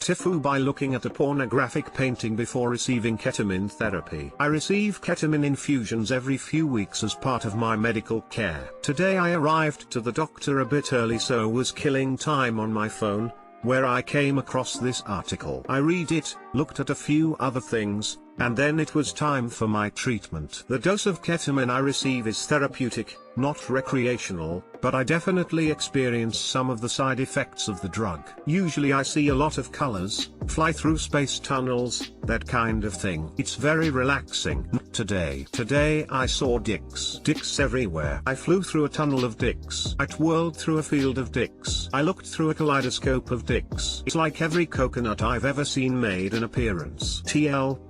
TIFU by looking at a pornographic painting before receiving ketamine therapy. I receive ketamine infusions every few weeks as part of my medical care. Today I arrived to the doctor a bit early, so was killing time on my phone, where I came across this article. I read it, looked at a few other things, and then it was time for my treatment. The dose of ketamine I receive is therapeutic, not recreational, but I definitely experience some of the side effects of the drug. Usually I see a lot of colors, fly through space tunnels, that kind of thing. It's very relaxing. Today I saw dicks. Dicks everywhere. I flew through a tunnel of dicks. I twirled through a field of dicks. I looked through a kaleidoscope of dicks. It's like every coconut I've ever seen made an appearance.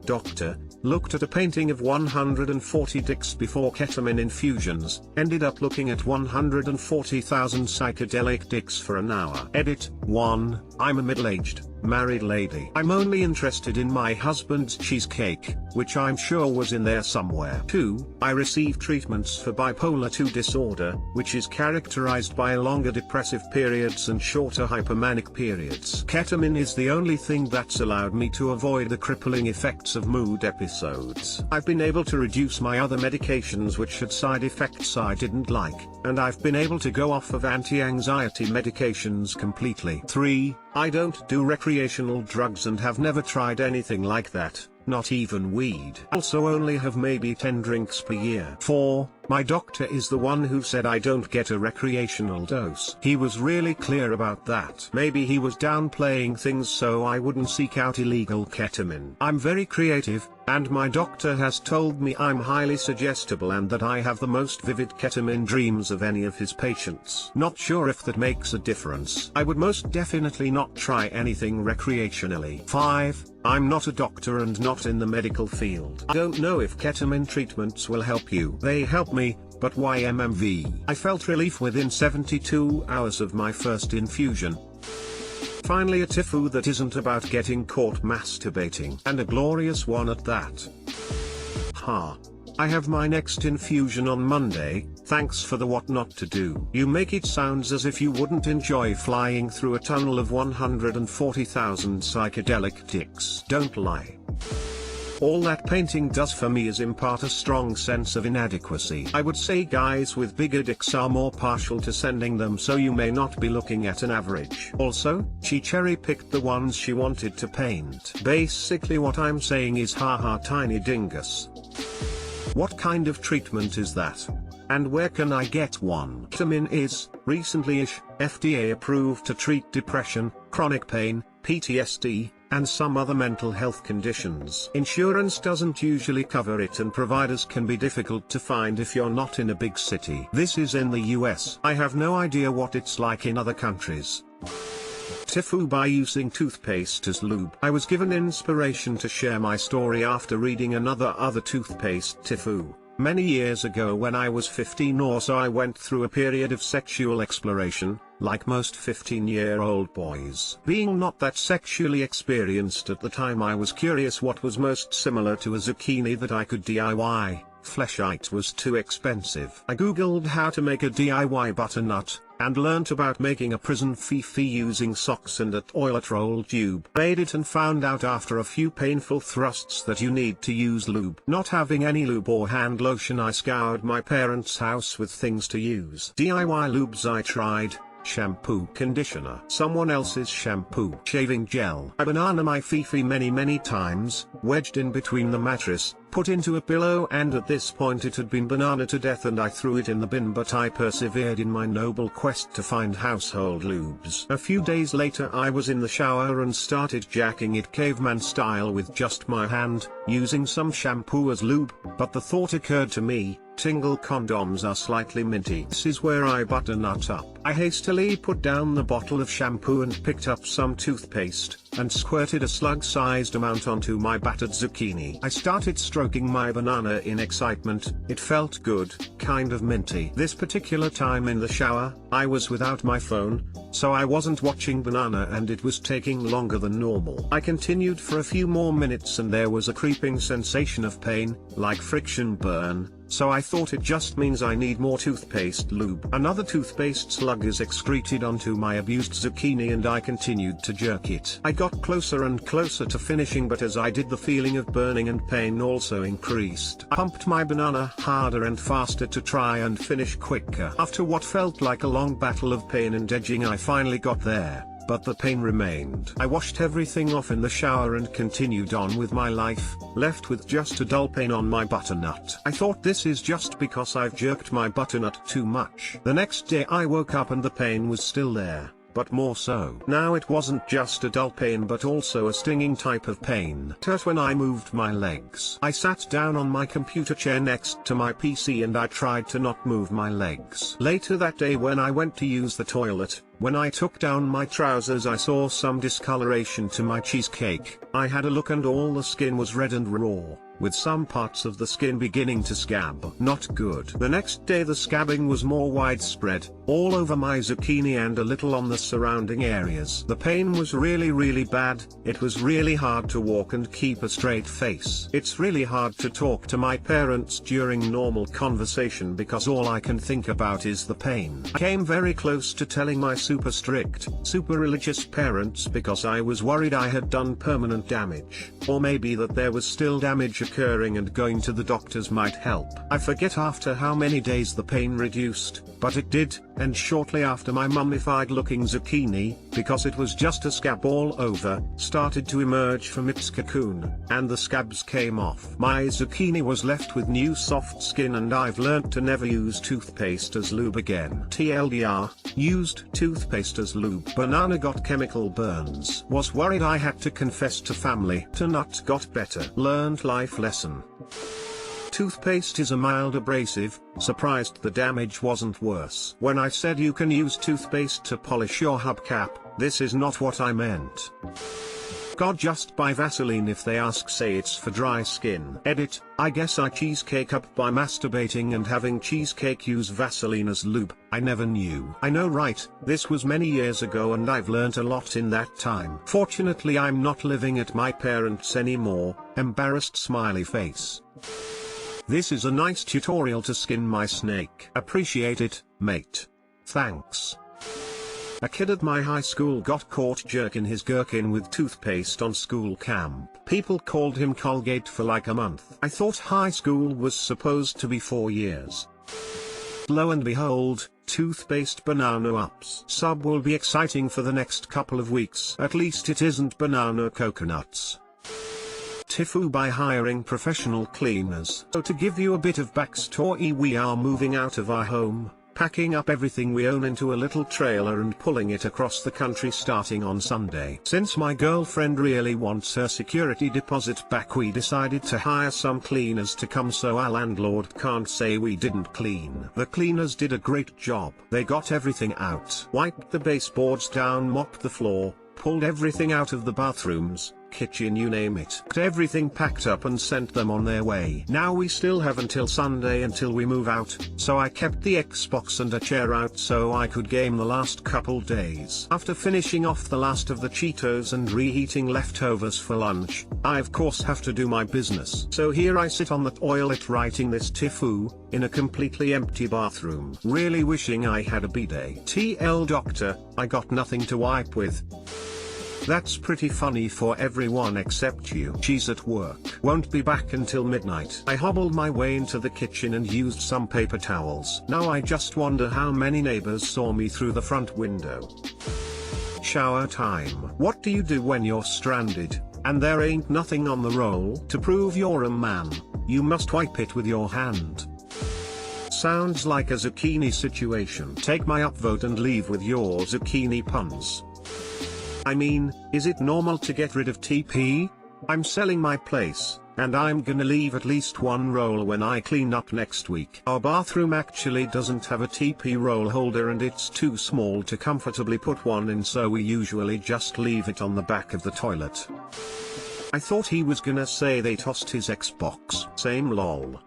Doctor, looked at a painting of 140 dicks before ketamine infusions, ended up looking at 140,000 psychedelic dicks for an hour. Edit 1. I'm a middle-aged, married lady. I'm only interested in my husband's cheesecake, which I'm sure was in there somewhere. 2. I receive treatments for bipolar 2 disorder, which is characterized by longer depressive periods and shorter hypomanic periods. Ketamine is the only thing that's allowed me to avoid the crippling effects of mood episodes. I've been able to reduce my other medications which had side effects I didn't like, and I've been able to go off of anti-anxiety medications completely. 3. I don't do recreational drugs and have never tried anything like that, not even weed. Also only have maybe 10 drinks per year. 4. My doctor is the one who said I don't get a recreational dose. He was really clear about that. Maybe he was downplaying things so I wouldn't seek out illegal ketamine. I'm very creative, and my doctor has told me I'm highly suggestible and that I have the most vivid ketamine dreams of any of his patients. Not sure if that makes a difference. I would most definitely not try anything recreationally. 5. I'm not a doctor and not in the medical field. I don't know if ketamine treatments will help you. They help me, but why MMV? I felt relief within 72 hours of my first infusion. Finally, a TIFU that isn't about getting caught masturbating, and a glorious one at that. I have my next infusion on Monday. Thanks for the what not to do. You make it sounds as if you wouldn't enjoy flying through a tunnel of 140,000 psychedelic dicks. Don't lie. All that painting does for me is impart a strong sense of inadequacy. I would say guys with bigger dicks are more partial to sending them, so you may not be looking at an average. Also, she cherry-picked the ones she wanted to paint. Basically what I'm saying is haha tiny dingus. What kind of treatment is that? And where can I get one? Ketamine is, recently-ish, FDA approved to treat depression, chronic pain, PTSD, and some other mental health conditions. Insurance doesn't usually cover it and providers can be difficult to find if you're not in a big city. This is in the US. I have no idea what it's like in other countries. TIFU by using toothpaste as lube. I was given inspiration to share my story after reading other toothpaste TIFU. Many years ago when I was 15 or so, I went through a period of sexual exploration, like most 15-year-old boys. Being not that sexually experienced at the time, I was curious what was most similar to a zucchini that I could DIY. Fleshite was too expensive. I googled how to make a DIY butternut, and learnt about making a prison fifi using socks and a toilet roll tube. Made it and found out after a few painful thrusts that you need to use lube. Not having any lube or hand lotion, I scoured my parents' house with things to use. DIY lubes I tried: shampoo, conditioner, someone else's shampoo, shaving gel. I banana my fifi many times, wedged in between the mattress, put into a pillow, and at this point it had been banana to death and I threw it in the bin, but I persevered in my noble quest to find household lubes. A few days later I was in the shower and started jacking it caveman style with just my hand, using some shampoo as lube, but the thought occurred to me, tingle condoms are slightly minty. This is where I butternut up. I hastily put down the bottle of shampoo and picked up some toothpaste, and squirted a slug-sized amount onto my battered zucchini. I started stroking my banana in excitement. It felt good, kind of minty. This particular time in the shower, I was without my phone, so I wasn't watching banana and it was taking longer than normal. I continued for a few more minutes and there was a creeping sensation of pain, like friction burn, so I thought it just means I need more toothpaste lube. Another toothpaste slug is excreted onto my abused zucchini and I continued to jerk it. I got closer and closer to finishing, but as I did the feeling of burning and pain also increased. I pumped my banana harder and faster to try and finish quicker. After what felt like a long battle of pain and edging, I finally got there, but the pain remained. I washed everything off in the shower and continued on with my life, left with just a dull pain on my butternut. I thought this is just because I've jerked my butternut too much. The next day I woke up and the pain was still there, but more so. Now it wasn't just a dull pain but also a stinging type of pain. It hurt when I moved my legs. I sat down on my computer chair next to my PC and I tried to not move my legs. Later that day when I went to use the toilet, when I took down my trousers I saw some discoloration to my cheesecake. I had a look and all the skin was red and raw, with some parts of the skin beginning to scab. Not good. The next day the scabbing was more widespread, all over my zucchini and a little on the surrounding areas. The pain was really bad. It was really hard to walk and keep a straight face. It's really hard to talk to my parents during normal conversation because all I can think about is the pain. I came very close to telling my super strict, super religious parents because I was worried I had done permanent damage, or maybe that there was still damage occurring and going to the doctors might help. I forget after how many days the pain reduced, but it did, and shortly after my mummified looking zucchini, because it was just a scab all over, started to emerge from its cocoon, and the scabs came off. My zucchini was left with new soft skin and I've learned to never use toothpaste as lube again. TLDR, used toothpaste as lube. Banana got chemical burns. Was worried I had to confess to family. To nut got better. Learned life lesson. Toothpaste is a mild abrasive, surprised the damage wasn't worse. When I said you can use toothpaste to polish your hubcap, this is not what I meant. God, just buy Vaseline if they ask, say it's for dry skin. Edit, I guess I cheesecake up by masturbating and having cheesecake use Vaseline as lube. I never knew. I know, right? This was many years ago and I've learnt a lot in that time. Fortunately I'm not living at my parents' anymore. Embarrassed smiley face. This is a nice tutorial to skin my snake. Appreciate it, mate. Thanks. A kid at my high school got caught jerking his gherkin with toothpaste on school camp. People called him Colgate for like a month. I thought high school was supposed to be 4 years. Lo and behold, toothpaste banana ups. Sub will be exciting for the next couple of weeks. At least it isn't banana coconuts. TIFU by hiring professional cleaners. So to give you a bit of backstory, we are moving out of our home, packing up everything we own into a little trailer and pulling it across the country starting on Sunday. Since my girlfriend really wants her security deposit back, we decided to hire some cleaners to come so our landlord can't say we didn't clean. The cleaners did a great job. They got everything out, wiped the baseboards down, mopped the floor, pulled everything out of the bathrooms, kitchen, you name it. Got everything packed up and sent them on their way. Now we still have until Sunday until we move out, so I kept the Xbox and a chair out so I could game the last couple days. After finishing off the last of the Cheetos and reheating leftovers for lunch, I of course have to do my business. So here I sit on the toilet writing this TIFU, in a completely empty bathroom. Really wishing I had a bidet. TL doctor, I got nothing to wipe with. That's pretty funny for everyone except you. She's at work. Won't be back until midnight. I hobbled my way into the kitchen and used some paper towels. Now I just wonder how many neighbors saw me through the front window. Shower time. What do you do when you're stranded, and there ain't nothing on the roll? To prove you're a man, you must wipe it with your hand. Sounds like a zucchini situation. Take my upvote and leave with your zucchini puns. I mean, is it normal to get rid of TP? I'm selling my place, and I'm gonna leave at least one roll when I clean up next week. Our bathroom actually doesn't have a TP roll holder and it's too small to comfortably put one in, so we usually just leave it on the back of the toilet. I thought he was gonna say they tossed his Xbox. Same lol.